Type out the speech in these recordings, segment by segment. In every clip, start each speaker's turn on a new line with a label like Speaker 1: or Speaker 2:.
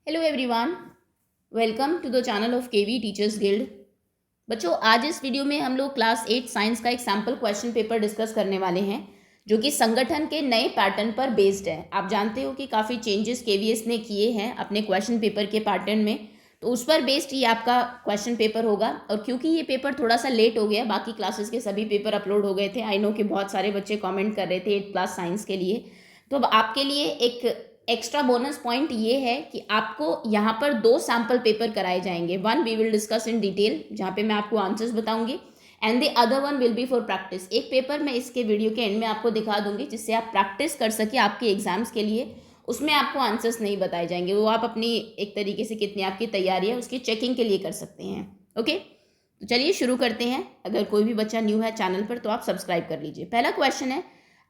Speaker 1: Hello everyone, welcome to the channel of KV teachers guild. बच्चों, आज इस video में हम लोग क्लास 8 साइंस का एक सैम्पल क्वेश्चन पेपर डिस्कस करने वाले हैं जो कि संगठन के नए पैटर्न पर बेस्ड है। आप जानते हो कि काफ़ी चेंजेस केवीएस ने किए हैं अपने क्वेश्चन पेपर के पैटर्न में, तो उस पर बेस्ड ये आपका क्वेश्चन पेपर होगा। और क्योंकि ये पेपर थोड़ा सा लेट हो गया, बाकी क्लासेस के सभी पेपर अपलोड हो गए थे। आई नो कि बहुत सारे बच्चे कॉमेंट कर रहे थे 8 क्लास साइंस के लिए, तो अब आपके लिए एक एक्स्ट्रा बोनस पॉइंट ये है कि आपको यहाँ पर 2 सैम्पल पेपर कराए जाएंगे। One we will discuss in detail, जहाँ पे मैं आपको आंसर्स बताऊंगी, and the other one will be for practice. एक पेपर मैं इसके वीडियो के एंड में आपको दिखा दूंगी जिससे आप प्रैक्टिस कर सके आपके एग्जाम्स के लिए। उसमें आपको आंसर्स नहीं बताए जाएंगे, वो आप अपनी एक तरीके से कितनी आपकी तैयारी है उसकी चेकिंग के लिए कर सकते हैं। ओके, तो चलिए शुरू करते हैं। अगर कोई भी बच्चा न्यू है चैनल पर तो आप सब्सक्राइब कर लीजिए। पहला क्वेश्चन है,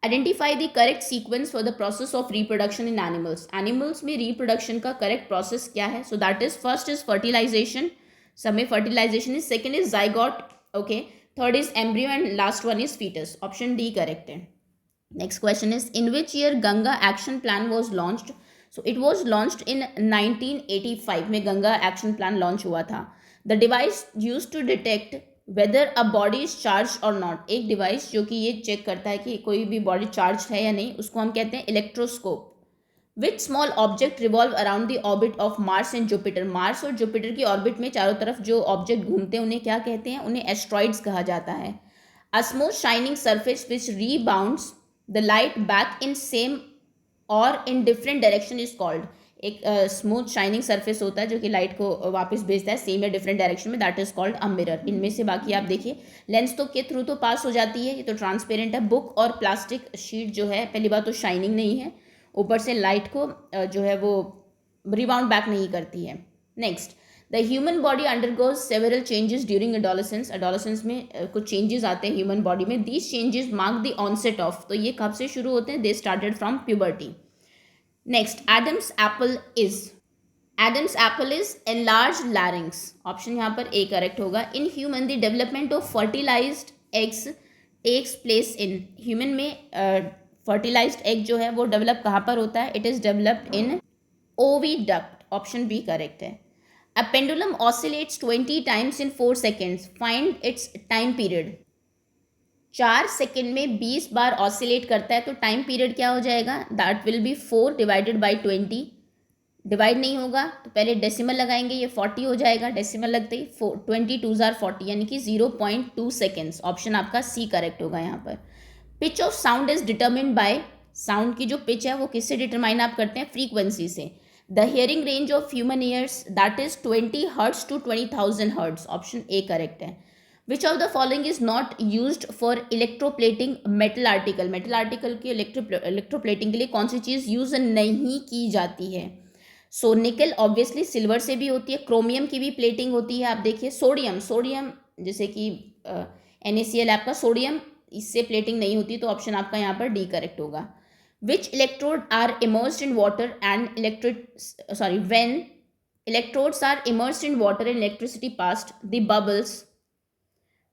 Speaker 1: identify the correct sequence for the process of reproduction in animals. Animals में रिप्रोडक्शन का करेक्ट प्रोसेस क्या है? So that is first is fertilisation, सब में fertilisation is, second is zygote, okay, third is embryo and last one is foetus. Option D correct है। Next question is, in which year Ganga action plan was launched? So it was launched in 1985 में Ganga action plan launch हुआ था। The device use to detect whether a body is charge और not. एक device जो कि ये check करता है कि कोई भी बॉडी चार्ज है या नहीं, उसको हम कहते हैं electroscope. Which small object revolve around the orbit of Mars and Jupiter. Mars और जुपिटर की ऑर्बिट में चारों तरफ जो ऑब्जेक्ट घूमते हैं उन्हें क्या कहते हैं? उन्हें एस्ट्रॉइड्स कहा जाता है। A smooth shining surface which rebounds the light back in same or in different direction is called. एक स्मूथ शाइनिंग सरफेस होता है जो कि लाइट को वापस भेजता है सेम या डिफरेंट डायरेक्शन में, that is called a mirror. इनमें से बाकी आप देखिए, लेंस तो के थ्रू तो पास हो जाती है, ये तो ट्रांसपेरेंट है। बुक और प्लास्टिक शीट जो है, पहली बात तो शाइनिंग नहीं है, ऊपर से लाइट को जो है वो रिबाउंड बैक नहीं करती है। Next, the human body undergoes several changes during adolescence. Adolescence में कुछ चेंजेस आते हैं ह्यूमन बॉडी में। These changes mark the onset of, तो ये कब से शुरू होते हैं? They started from puberty. Next, Adam's apple is, Adam's apple is enlarged larynx। Option यहाँ पर ए करेक्ट होगा। In human the development of fertilised eggs takes place in. Human में फर्टिलाइज्ड एग जो है वो डेवलप कहाँ पर होता है? It is developed in oviduct. Option B correct है। A pendulum oscillates 20 times in 4 seconds, find its time period. 4 second में 20 बार ऑसिलेट करता है तो टाइम पीरियड क्या हो जाएगा? That will be 4 divided by 20। Divide नहीं होगा तो पहले डेसिमल लगाएंगे, ये 40 हो जाएगा। डेसिमल लगते ही 22 आर 40, यानी कि 0.2 सेकेंड्स। ऑप्शन आपका सी करेक्ट होगा यहाँ पर। Pitch of sound is determined by, sound की जो पिच है वो किससे डिटरमाइन आप करते हैं? फ्रीक्वेंसी से। The hearing range of human ears that is 20 hertz to 20,000 hertz. Option A correct है। Which of the following is not used for electroplating metal article. Metal article की इलेक्ट्रोप्लेटिंग के लिए कौन सी चीज़ यूज नहीं की जाती है? सो निकल ऑब्वियसली सिल्वर से भी होती है, क्रोमियम की भी प्लेटिंग होती है। आप देखिए सोडियम, सोडियम जैसे कि NaCl आपका, सोडियम इससे प्लेटिंग नहीं होती, तो ऑप्शन आपका यहाँ पर डी करेक्ट होगा। Which electrode are immersed in water and when electrodes are immersed in water and electricity passed, the bubbles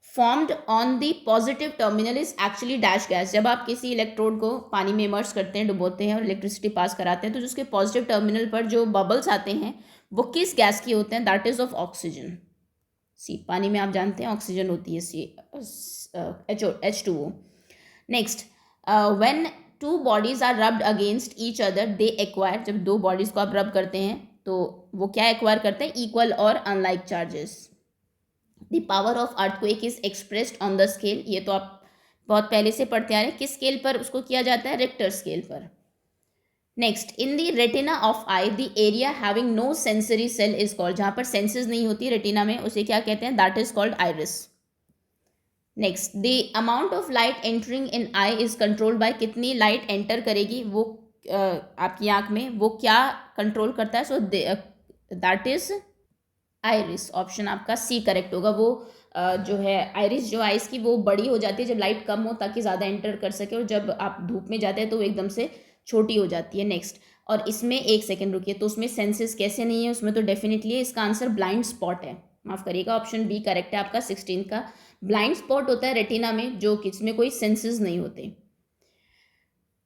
Speaker 1: formed on the positive terminal is actually dash gas। जब आप किसी इलेक्ट्रोड को पानी में इमर्स करते हैं, डुबोते हैं और इलेक्ट्रिसिटी पास कराते हैं, तो जिसके पॉजिटिव टर्मिनल पर जो बबल्स आते हैं वो किस गैस की होते हैं? That is of oxygen. C, पानी में आप जानते हैं ऑक्सीजन होती है, C H2O। Next, when two bodies are rubbed against each other they acquire. जब दो बॉडीज को आप रब करते हैं तो वो क्या एक्वायर करते हैं? इक्वल और unlike charges. The power of earthquake is expressed on the scale. ये तो आप बहुत पहले से पढ़ते आ रहे हैं। किस स्केल पर उसको किया जाता है? रिक्टर स्केल पर। Next, in the retina of eye the area having no sensory cell is called. जहाँ पर सेंसेस नहीं होती रेटिना में उसे क्या कहते हैं? That is called iris. Next, the amount of light entering in I is controlled by. कितनी लाइट एंटर करेगी वो आपकी आंख में, वो क्या कंट्रोल करता है? So that is iris. Option आपका सी करेक्ट होगा। वो जो है आइरिस जो आइस की वो बड़ी हो जाती है जब लाइट कम हो, ताकि ज़्यादा एंटर कर सके, और जब आप धूप में जाते हैं तो वो एकदम से छोटी हो जाती है। नेक्स्ट, और इसमें 1 सेकेंड रुकिए, तो उसमें सेंसेस कैसे नहीं है? उसमें तो डेफिनेटली है। इसका आंसर ब्लाइंड स्पॉट है, माफ़ करिएगा, ऑप्शन बी करेक्ट है आपका। 16 का ब्लाइंड स्पॉट होता है रेटिना में, जो कि इसमें कोई सेंसेस नहीं होते।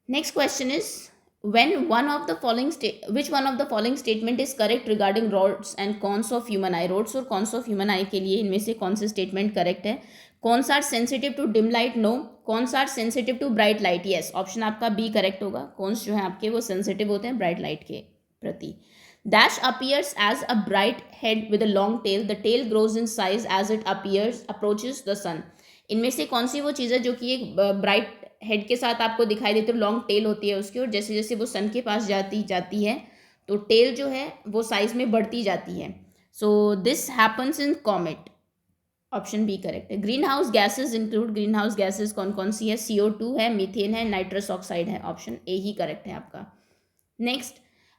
Speaker 1: Next question is, when one of the following which one of the following statement is correct regarding rods and cones of human eye? rods और cones of human eye के लिए इनमें से कौन से statement correct है? cones are sensitive to dim light, no. cones are sensitive to bright light, yes. Option आपका B correct होगा. cones जो है आपके वो sensitive होते हैं bright light के प्रति. dash appears as a bright head with a long tail. the tail grows in size as it approaches the sun. इनमें से कौन सी वो चीज़ है जो कि एक ब्राइट हेड के साथ आपको दिखाई देती है, लॉन्ग टेल होती है उसकी, और जैसे जैसे वो सन के पास जाती है तो टेल जो है वो साइज में बढ़ती जाती है. So this happens in comet. Option B correct है. Greenhouse gases include. Greenhouse gases कौन कौन सी है? CO2 है, मीथेन है, नाइट्रस ऑक्साइड है. ऑप्शन ए ही करेक्ट है आपका. Next,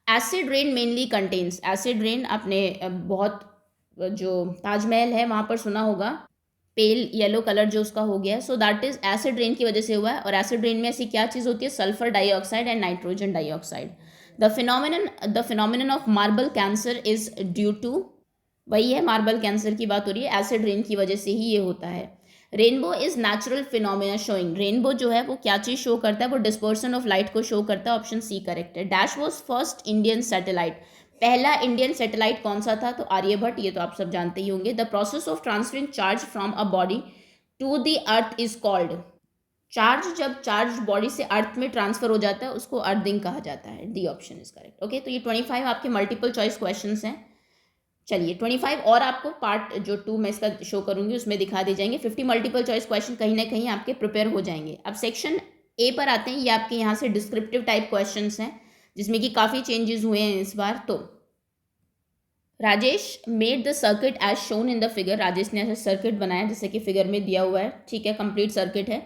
Speaker 1: acid rain mainly contains. Acid rain आपने बहुत जो ताजमहल है वहाँ पर सुना होगा, पेल येलो कलर जो उसका हो गया है, so that is acid rain की वजह से हुआ है. और एसिड रेन में ऐसी क्या चीज़ होती है? Sulphur dioxide and nitrogen dioxide. The phenomenon of marble cancer is due to. वही है, मार्बल कैंसर की बात हो रही है, एसिड रेन की वजह से ही ये होता है. Rainbow is natural phenomena showing. Rainbow जो है वो क्या चीज़ शो करता है? वो डिस्पर्सन ऑफ लाइट को शो करता है. ऑप्शन सी करेक्ट है. Dash was first Indian satellite. पहला इंडियन सैटेलाइट कौन सा था? तो आर्यभट्ट. ये तो आप सब जानते ही होंगे. The process of transferring charge from a body to the earth is called. Charge जब चार्ज बॉडी से अर्थ में ट्रांसफर हो जाता है उसको अर्थिंग कहा जाता है. D option is correct. Okay, तो ये 25 आपके मल्टीपल चॉइस क्वेश्चंस हैं. चलिए 25 और आपको पार्ट जो 2 मैं इसका शो करूंगी उसमें दिखा दी जाएंगे. 50 मल्टीपल चॉइस क्वेश्चन कहीं ना कहीं आपके प्रिपेयर हो जाएंगे. अब सेक्शन ए पर आते हैं. ये आपके यहाँ से डिस्क्रिप्टिव टाइप क्वेश्चंस हैं जिसमें कि काफ़ी चेंजेस हुए हैं इस बार. तो Rajesh made the circuit as shown in the figure. Rajesh ने ऐसा सर्किट बनाया जैसे कि फिगर में दिया हुआ है. ठीक है, कंप्लीट सर्किट है.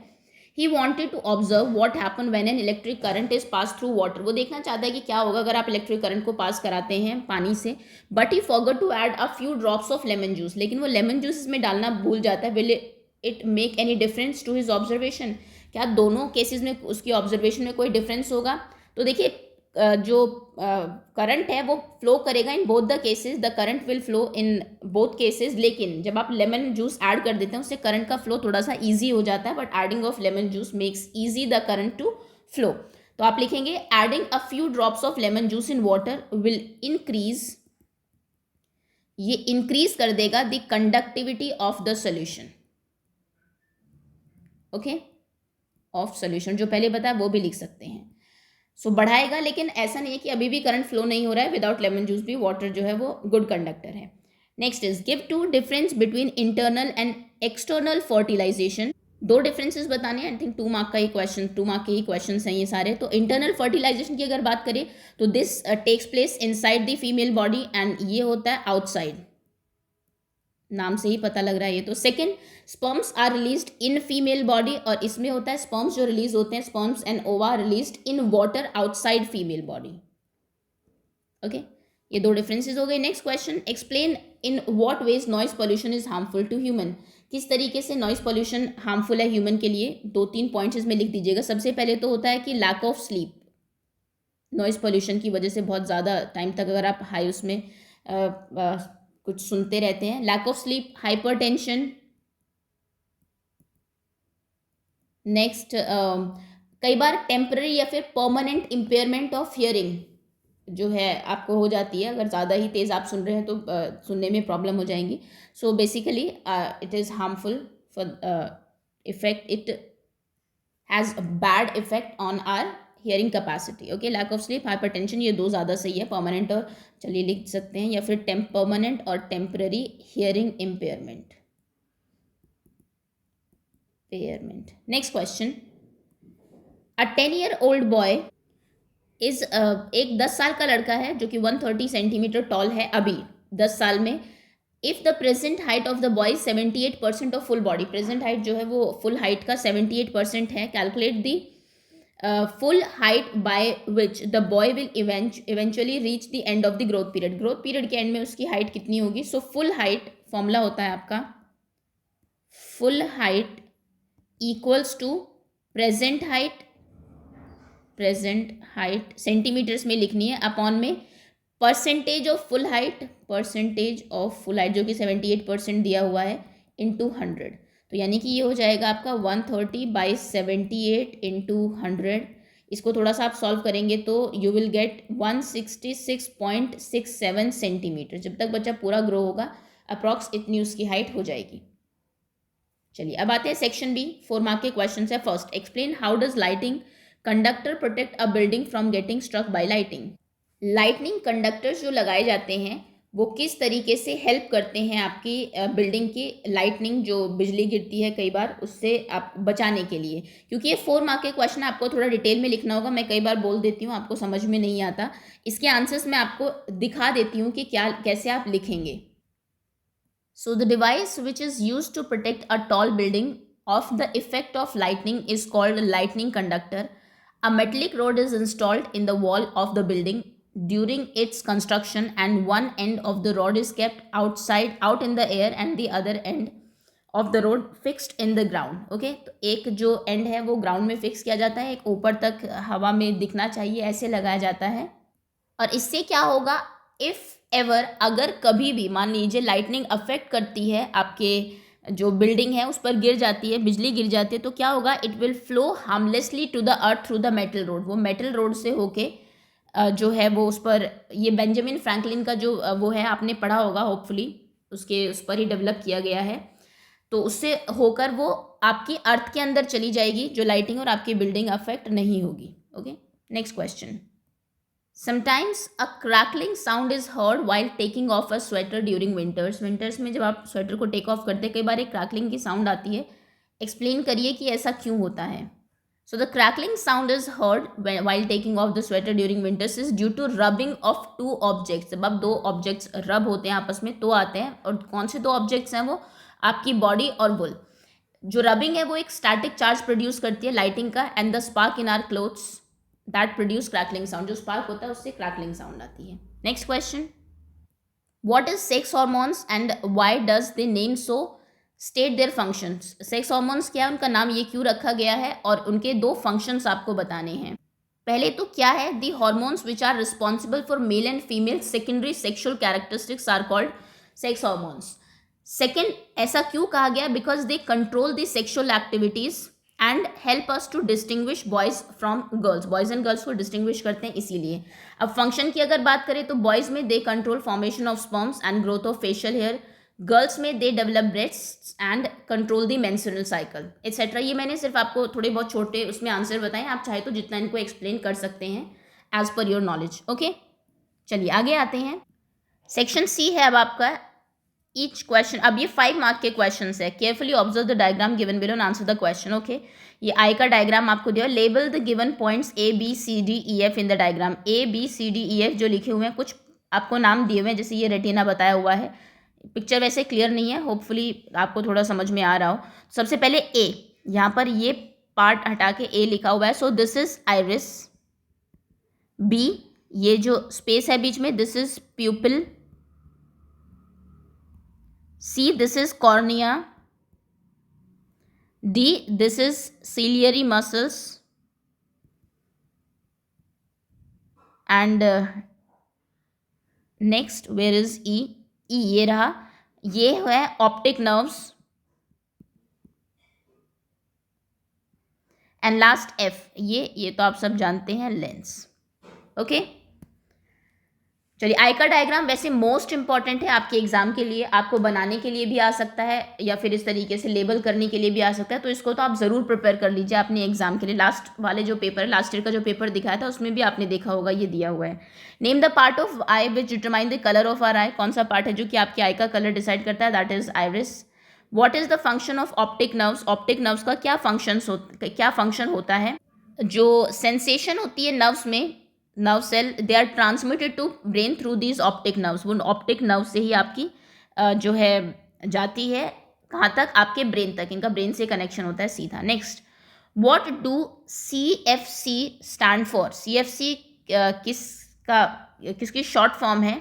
Speaker 1: He wanted to observe what happen when an electric current is pass through water. वो देखना चाहता है कि क्या होगा अगर आप इलेक्ट्रिक करंट को पास कराते हैं पानी से. But he forgot to add a few drops of lemon juice. लेकिन वो लेमन जूस इसमें डालना भूल जाता है. Will it make any difference to his observation. क्या दोनों केसेस में उसकी ऑब्जर्वेशन में कोई डिफरेंस होगा? तो देखिए जो करंट है वो फ्लो करेगा in both the cases. The current will flow in both cases. लेकिन जब आप लेमन जूस ऐड कर देते हैं उससे करंट का फ्लो थोड़ा सा ईजी हो जाता है. But adding of lemon juice makes easy the current to flow. तो आप लिखेंगे adding a few drops of lemon juice in water will increase. ये इंक्रीज कर देगा the conductivity of the solution. Okay, of solution जो पहले बताया वो भी लिख सकते हैं. सो बढ़ाएगा, लेकिन ऐसा नहीं है कि अभी भी करंट फ्लो नहीं हो रहा है. विदाउट लेमन जूस भी वाटर जो है वो गुड कंडक्टर है. Next is give two difference between internal and external fertilisation. 2 differences बताने हैं. आई थिंक 2 मार्क का ही क्वेश्चन, 2 मार्क के ही क्वेश्चन हैं ये सारे. तो इंटरनल फर्टिलाइजेशन की अगर बात करें तो this takes place inside the female body and ये होता है आउटसाइड. नाम से ही पता लग रहा है ये तो. Second, sperms are released in female body. और इसमें होता है स्पर्म्स जो रिलीज होते हैं, sperms and ova released in water outside female body. Okay, ये 2 डिफरेंसेस हो गए. Next question, explain in what ways noise pollution is harmful to human. किस तरीके से नॉइज पॉल्यूशन हार्मफुल है ह्यूमन के लिए? 2-3 पॉइंट्स इसमें लिख दीजिएगा. सबसे पहले तो होता है कि lack of sleep. Noise pollution की वजह से बहुत ज़्यादा टाइम तक अगर आप हाई उसमें कुछ सुनते रहते हैं. Lack of sleep, hypertension. Next, कई बार टेम्पररी या फिर परमानेंट इम्पेयरमेंट ऑफ हियरिंग जो है आपको हो जाती है. अगर ज़्यादा ही तेज़ आप सुन रहे हैं तो सुनने में प्रॉब्लम हो जाएंगी. So basically it is harmful for effect. It has a bad effect on our hearing capacity. Okay, lack of sleep, hypertension, ये 2 ज़्यादा सही है. परमानेंट और चलिए लिख सकते हैं, या फिर परमानेंट और temporary hearing impairment. Next question, a 10-year-old boy is एक 10 साल का लड़का है जो कि 130 सेंटीमीटर टॉल है अभी 10 साल में. If the present height of the boy 78% of full body. Present height जो है वो फुल हाइट का 78% है. Calculate the full height by which the boy will eventually reach the end of the growth period. growth period के and में उसकी height कितनी होगी? सो फुल हाइट फॉर्मूला होता है आपका full height equals to present height centimetres में लिखनी है, अपॉन में परसेंटेज ऑफ फुल हाइट जो कि 78% दिया हुआ है, इंटू 100. तो यानी कि ये हो जाएगा आपका 130/78 × 100. इसको थोड़ा सा आप सॉल्व करेंगे तो यू विल गेट 166.67 सेंटीमीटर। जब तक बच्चा पूरा ग्रो होगा अप्रॉक्स इतनी उसकी हाइट हो जाएगी। चलिए अब आते हैं सेक्शन बी, 4 मार्क के क्वेश्चन है। First, explain how does lighting conductor protect a building from getting struck by lighting. Lightning conductors जो लगाए जाते हैं वो किस तरीके से हेल्प करते हैं आपकी बिल्डिंग की लाइटनिंग, जो बिजली गिरती है कई बार, उससे आप बचाने के लिए। क्योंकि ये 4 मार्क के क्वेश्चन है, आपको थोड़ा डिटेल में लिखना होगा। मैं कई बार बोल देती हूँ, आपको समझ में नहीं आता। इसके आंसर्स मैं आपको दिखा देती हूँ कि क्या कैसे आप लिखेंगे। So the device which is used to protect a tall building of the effect of lightning is called a lightning conductor. A metallic rod is installed in the wall of the building during its construction, and one end of the rod is kept out in the air, and the other end of the rod fixed in the ground. Okay, तो एक जो end है वो ground में fix किया जाता है, एक ऊपर तक हवा में दिखना चाहिए, ऐसे लगाया जाता है। और इससे क्या होगा, इफ़ एवर, अगर कभी भी मान लीजिए लाइटनिंग अफेक्ट करती है, आपके जो बिल्डिंग है उस पर गिर जाती है, बिजली गिर जाती है, तो क्या होगा, it will flow harmlessly to the earth through the metal rod. वो मेटल रोड से होके जो है वो उस पर, ये बेंजामिन फ्रैंकलिन का जो वो है, आपने पढ़ा होगा होपफुली, उसके उस पर ही डेवलप किया गया है। तो उससे होकर वो आपकी अर्थ के अंदर चली जाएगी जो लाइटिंग, और आपकी बिल्डिंग अफेक्ट नहीं होगी। Okay, next question. Sometimes a crackling sound is heard while taking off a sweater during winters. Winters में जब आप स्वेटर को टेक ऑफ करते हैं कई बार एक क्रैकलिंग की साउंड आती है। एक्सप्लेन करिए कि ऐसा क्यों होता है। So the crackling sound is heard while taking off the sweater during winters is due to rubbing of two objects. जब आप दो ऑब्जेक्ट्स रब होते हैं आपस में तो आते हैं, और कौन से दो ऑब्जेक्ट्स हैं वो, आपकी बॉडी और वुल। जो रबिंग है वो एक स्टैटिक चार्ज प्रोड्यूस करती है लाइटिंग का, and the spark in are clothes that produce crackling sound. जो स्पार्क होता है उससे क्रैकलिंग साउंड आती है। Next question, what is sex hormones and why does they name so, state their functions. Sex hormones क्या है, उनका नाम ये क्यों रखा गया है, और उनके दो फंक्शंस आपको बताने हैं। पहले तो क्या है, the hormones which are responsible for male and female secondary sexual characteristics are called sex hormones. Second, ऐसा क्यों कहा गया, because they control the sexual activities and help us to distinguish boys from girls. Boys and girls को distinguish करते हैं इसीलिए। अब function की अगर बात करें तो बॉयज़ में they control formation of sperms and growth of facial hair, girls में they develop breasts and control the menstrual cycle etcetera. ये मैंने सिर्फ आपको थोड़े बहुत छोटे उसमें आंसर बताएं, आप चाहे तो जितना इनको एक्सप्लेन कर सकते हैं as per your knowledge. Okay, चलिए आगे आते हैं। सेक्शन सी है अब आपका ईच क्वेश्चन। अब ये 5 मार्क के क्वेश्चन है। Carefully observe the diagram given below and answer the question. Okay, ये आई का डायग्राम आपको दिया। Label the given points A B C D E F in the diagram. A B C D E F जो लिखे हुए हैं, कुछ आपको नाम दिए हुए हैं, जैसे ये रेटिना बताया हुआ है। पिक्चर वैसे क्लियर नहीं है, होपफुली आपको थोड़ा समझ में आ रहा हो। सबसे पहले ए, यहाँ पर ये पार्ट हटा के ए लिखा हुआ है, so this is iris. B, ये जो स्पेस है बीच में, this is pupil. C, this is cornea. D, this is ciliary muscles. And next, where is E? E ये रहा, ये है optic nerves. And last F, ये तो आप सब जानते हैं, लेंस। ओके, चलिए आई का डायग्राम वैसे मोस्ट इंपॉर्टेंट है आपके एग्जाम के लिए, आपको बनाने के लिए भी आ सकता है या फिर इस तरीके से लेबल करने के लिए भी आ सकता है, तो इसको तो आप ज़रूर प्रिपेयर कर लीजिए अपने एग्जाम के लिए। लास्ट वाले जो पेपर है, लास्ट ईयर का जो पेपर दिखाया था उसमें भी आपने देखा होगा, ये दिया हुआ है। Name the part of I which determine the colour of are आई। कौन सा पार्ट है जो कि आपके आई का कलर डिसाइड करता है, that is iris. What is the function of optic nerves. Optic nerves का क्या फंक्शन होता है। जो सेंसेशन होती है नर्व्स में, nerve cell, they are transmitted to brain through these optic nerves. वो ऑप्टिक नर्व से ही आपकी जो है जाती है कहाँ तक, आपके ब्रेन तक। इनका ब्रेन से कनेक्शन होता है सीधा। Next, what do CFC stand for. CFC किसकी शॉर्ट फॉर्म है।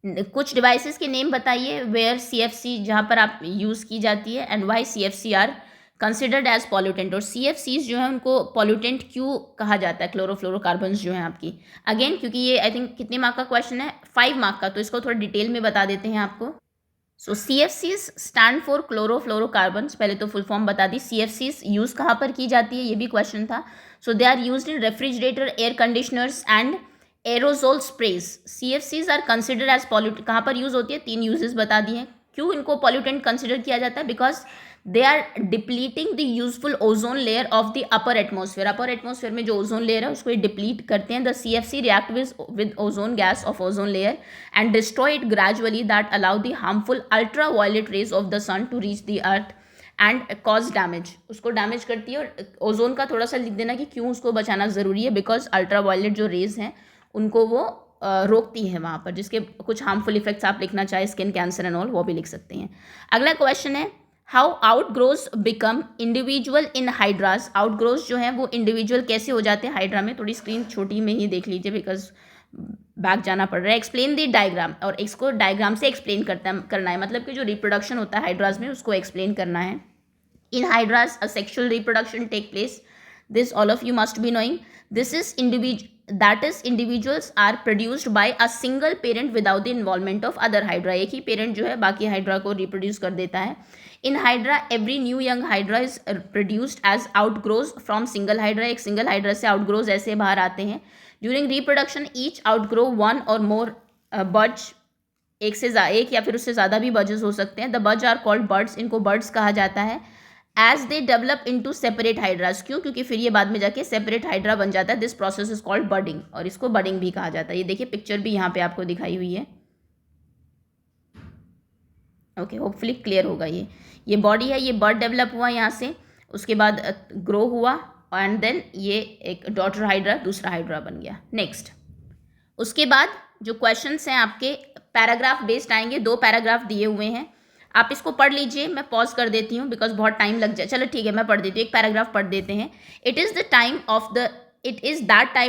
Speaker 1: कुछ डिवाइसेस के नेम बताइए वेयर CFC जहाँ पर आप यूज़ की जाती है, and why CFC are considered as pollutant. और CFCs जो है उनको पॉल्यूटेंट क्यों कहा जाता है, क्लोरोफ्लोरोकार्बन्स जो हैं आपकी। अगेन क्योंकि ये आई थिंक कितने मार्क का क्वेश्चन है, 5 मार्क का, तो इसको थोड़ा डिटेल में बता देते हैं आपको। सो CFCs स्टैंड फॉर क्लोरोफ्लोरोकार्बन्स। पहले तो फुल फॉर्म बता दी। CFCs यूज़ कहाँ पर की जाती है, ये भी क्वेश्चन था। So they are used in refrigerator, air conditioners and aerosol sprays. CFCs are consider as pollute. कहाँ पर यूज़ होती है, 3 यूजेस बता दिए हैं। क्यों इनको पॉल्यूटेंट कंसिडर किया जाता है, because they are depleting the useful ozone layer of the upper atmosphere. Upper atmosphere में जो ओजोन लेयर है उसको ये डिप्लीट करते हैं। The CFC react with ozone gas off ozone layer and destroy it gradually, that allow the harmful ultraviolet rays of the sun to reach the earth and cause damage। उसको damage करती है। और ozone का थोड़ा सा लिख देना कि क्यों उसको बचाना ज़रूरी है, बिकॉज अल्ट्रावायलेट जो रेज हैं उनको वो रोकती है वहाँ पर, जिसके कुछ हार्मफुल इफेक्ट्स आप लिखना चाहे, स्किन कैंसर एंड ऑल, वो भी लिख सकते हैं। अगला क्वेश्चन है, how outgrowths become individual in hydras. Outgrowths जो है वो इंडिविजुअल कैसे हो जाते हैं हाइड्रा में। थोड़ी स्क्रीन छोटी में ही देख लीजिए बिकॉज बैक जाना पड़ रहा है। एक्सप्लेन दी डायग्राम, और इसको डायग्राम से एक्सप्लेन करना है, मतलब कि जो रिप्रोडक्शन होता है हाइड्रास में उसको एक्सप्लेन करना है। In hydras asexual reproduction take place, this all of you must be knowing। this is individuals are produced by a single parent without the involvement of other hydra। एक ही parent जो है बाकी hydra को reproduce कर देता है। In hydra every new young hydra is produced as outgrowths from single hydra. एक single hydra से आउटग्रोज ऐसे बाहर आते हैं। During reproduction each outgrow one or more birds, एक या फिर उससे ज़्यादा भी बर्ड्स हो सकते हैं। The buds are called buds, इनको बर्ड्स कहा जाता है। As they develop into separate hydras, क्यों, क्योंकि फिर ये बाद में जाके सेपरेट हाइड्रा बन जाता है। दिस प्रोसेस इज कॉल्ड बर्डिंग, और इसको बर्डिंग भी कहा जाता है। ये देखिए पिक्चर भी यहाँ पे आपको दिखाई हुई है। ओके, होपफुली क्लियर होगा। ये बॉडी है, ये बर्ड डेवलप हुआ यहाँ से, उसके बाद ग्रो हुआ एंड देन ये एक डॉटर हाइड्रा, दूसरा हाइड्रा बन गया। नेक्स्ट, उसके बाद जो क्वेश्चंस हैं आपके पैराग्राफ बेस्ड आएंगे। 2 पैराग्राफ दिए हुए हैं, आप इसको पढ़ लीजिए। मैं पॉज कर देती हूँ बिकॉज बहुत टाइम लग जाए। चलो ठीक है, मैं पढ़ देती हूँ, एक पैराग्राफ पढ़ देते हैं। It is that time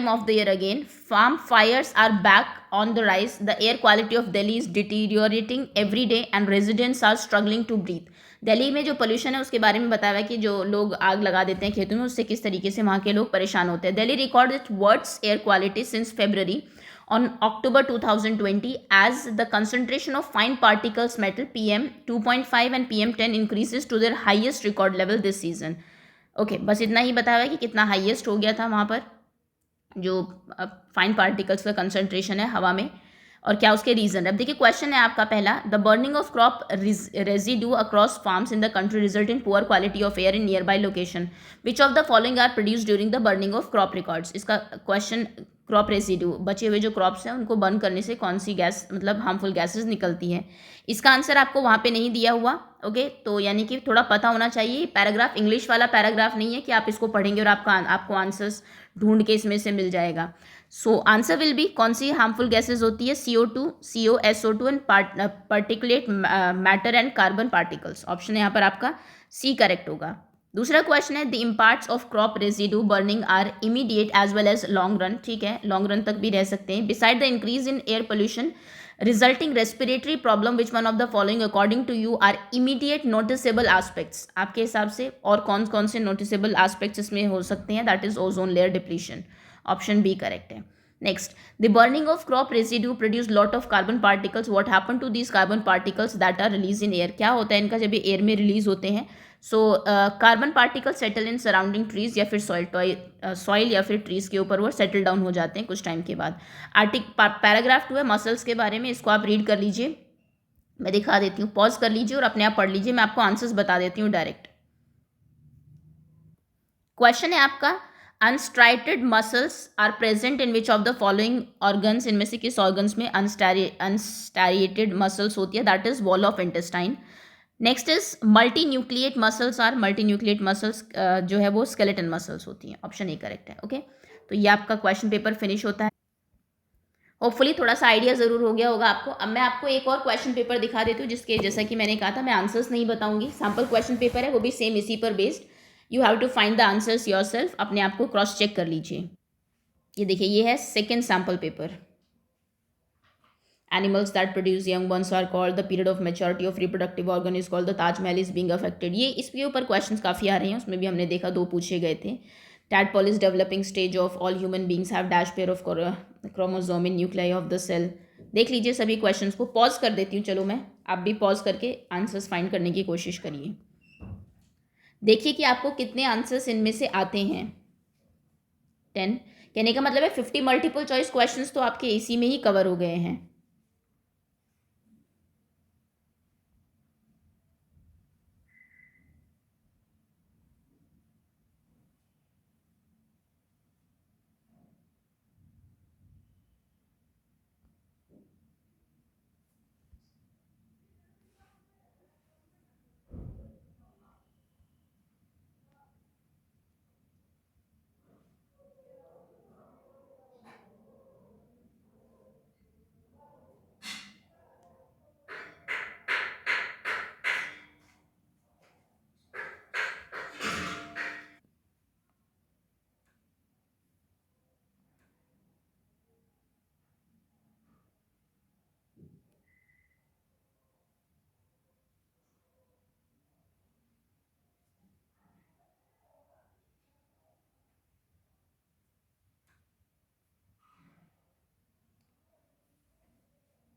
Speaker 1: of the year again, farm fires are back on the rise, the air quality of Delhi is deteriorating every day and residents are struggling to breathe. Delhi में जो पोल्यूशन है उसके बारे में बताया है कि जो लोग आग लगा देते हैं खेतों में, उससे किस तरीके से वहाँ के लोग परेशान होते हैं। Delhi record its worst air quality since February on October 2020 as the concentration of fine particles metal PM 2.5 and PM 10 increases to their highest record level this season। Okay, बस इतना ही बताया है कि कितना हाईएस्ट हो गया था वहाँ पर जो फाइन पार्टिकल्स का कंसंट्रेशन है हवा में, और क्या उसके रीजन। अब देखिए क्वेश्चन है आपका पहला, the burning of crop residue across farms in the country result in poor quality of air in nearby location, which of the following are produce during the burning of crop records. इसका question, crop residue, बचे हुए जो crops हैं उनको burn करने से कौन सी gas, मतलब हार्मफुल गैसेज निकलती हैं। इसका आंसर आपको वहाँ पे नहीं दिया हुआ। ओके, तो यानी कि थोड़ा पता होना चाहिए। पैराग्राफ इंग्लिश वाला पैराग्राफ नहीं है कि आप इसको पढ़ेंगे और आपको आंसर्स ढूंढ के इसमें से मिल जाएगा। सो आंसर विल बी, कौन सी हार्मफुल गैसेज होती है, CO2, CO, SO2 and particulate matter and carbon particles. Option यहाँ पर आपका C करेक्ट होगा। दूसरा क्वेश्चन है, the impacts of crop residue burning are immediate as well as long run. ठीक है, लॉन्ग रन तक भी रह सकते हैं। Beside the increase in air pollution resulting respiratory problem, which one of the following according to you are immediate noticeable aspects. आपके हिसाब से और कौन कौन से नोटिसेबल एस्पेक्ट्स इसमें हो सकते हैं, that is ozone layer depletion. Option B correct है। Next, the burning of crop residue produce lot of carbon particles, what happen to these carbon particles that are release in air. क्या होता है इनका जब ये एयर में release होते हैं। So carbon particle settle in surrounding trees या फिर सॉइल या फिर ट्रीज के ऊपर वो सेटल डाउन हो जाते हैं कुछ टाइम के बाद। पैराग्राफ 2 है मसल्स के बारे में, इसको आप रीड कर लीजिए, मैं दिखा देती हूँ, पॉज कर लीजिए और अपने आप पढ़ लीजिए, मैं आपको आंसर्स बता देती हूँ डायरेक्ट। क्वेश्चन है आपका, unstriated muscles are present in which of the following organs. इनमें से किस ऑर्गन्स में अनस्टारिएटेड मसल्स होती है, that is wall of intestine. Next is multi nucleate muscles are, multi nucleate muscles जो है वो स्केलेटन मसल्स होती हैं। ऑप्शन ए करेक्ट है। ओके, तो ये आपका क्वेश्चन पेपर फिनिश होता है। होपफुली थोड़ा सा आइडिया ज़रूर हो गया होगा आपको। अब मैं आपको एक और क्वेश्चन पेपर दिखा देती हूँ जिसके, जैसा कि मैंने कहा था, मैं आंसर्स नहीं बताऊंगी, सैम्पल क्वेश्चन पेपर है, वो भी सेम इसी पर based. You have to find the answers yourself, अपने आप को क्रॉस चेक कर लीजिए। ये देखिए, ये है second sample paper. Animals that produce young ones are called, the period of maturity of reproductive organ is called, the Taj Mahal is being affected। ये इसके ऊपर क्वेश्चंस काफ़ी आ रहे हैं, उसमें भी हमने देखा 2 पूछे गए थे। Tadpole is developing stage of all human beings have dash pair of chromosome in nuclei of the cell। देख लीजिए सभी क्वेश्चंस को, पॉज कर देती हूँ, चलो मैं आप भी पॉज करके आंसर्स फाइंड करने की कोशिश करिए। देखिए कि आपको कितने आंसर्स इनमें से आते हैं। 10 कहने का मतलब है 50 मल्टीपल चॉइस क्वेश्चंस तो आपके इसी में ही कवर हो गए हैं।